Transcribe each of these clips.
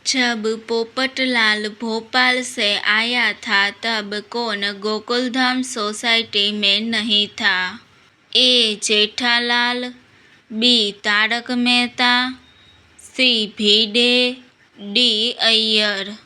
जब पोपटलाल भोपाल से आया था तब कौन गोकुलधाम सोसाइटी में नहीं था? ए जेठालाल, बी तारक मेहता, सी भिडे, डी अय्यर।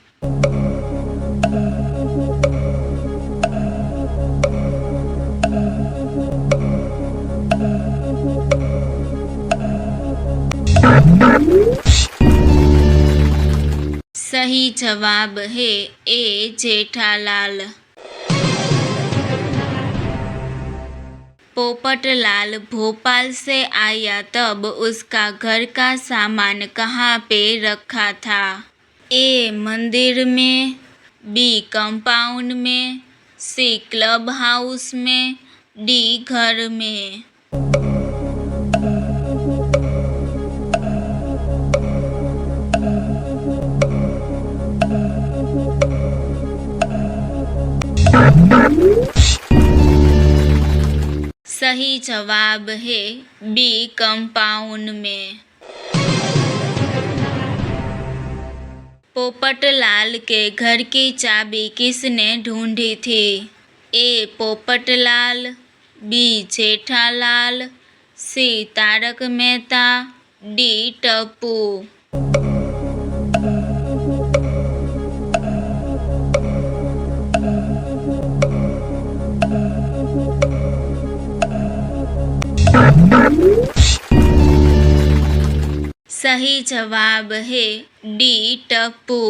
सही जवाब है ए जेठालाल। पोपटलाल भोपाल से आया तब उसका घर का सामान कहाँ पे रखा था? ए मंदिर में, बी कंपाउंड में, सी क्लब हाउस में, डी घर में। सही जवाब है बी कंपाउंड में। पोपटलाल के घर की चाबी किसने ढूंढी थी? ए पोपटलाल, बी जेठालाल, सी तारक मेहता, डी टप्पू। सही जवाब है डी टप्पू।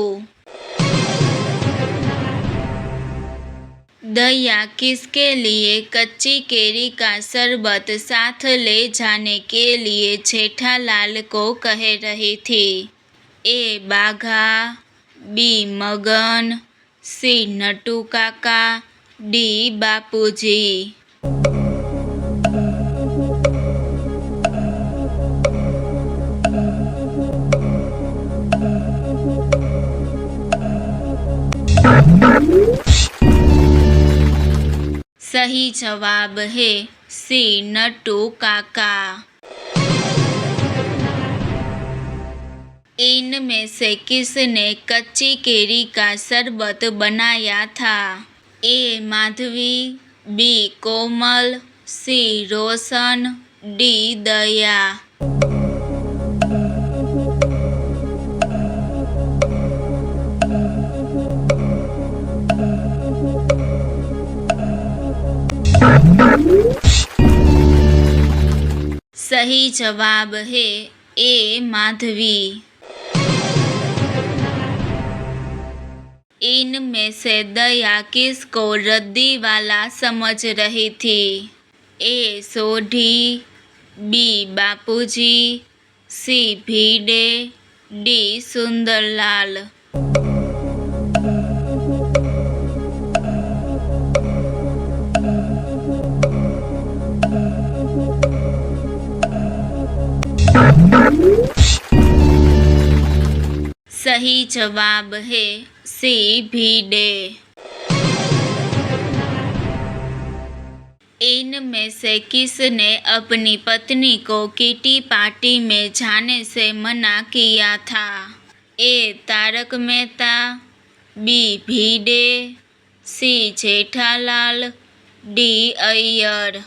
दया किसके लिए कच्ची केरी का शरबत साथ ले जाने के लिए जेठालाल को कह रही थी? ए बाघा, बी मगन, सी नटू काका, डी बापूजी। सही जवाब है सी नटू काका। इनमें से किसने कच्ची केरी का शरबत बनाया था? ए माधवी, बी कोमल, सी रोशन, डी दया। सही जवाब है ए माधवी। इनमें से दया किसको रद्दी वाला समझ रही थी? ए सोढ़ी, बी बापूजी, सी भिडे, डी सुंदरलाल। सही जवाब है सी भिडे। इनमें से किसने अपनी पत्नी को किटी पार्टी में जाने से मना किया था? ए तारक मेहता, बी भिडे, सी जेठालाल, डी अय्यर।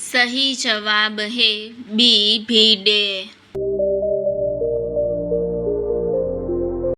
सही जवाब है बी भिडे।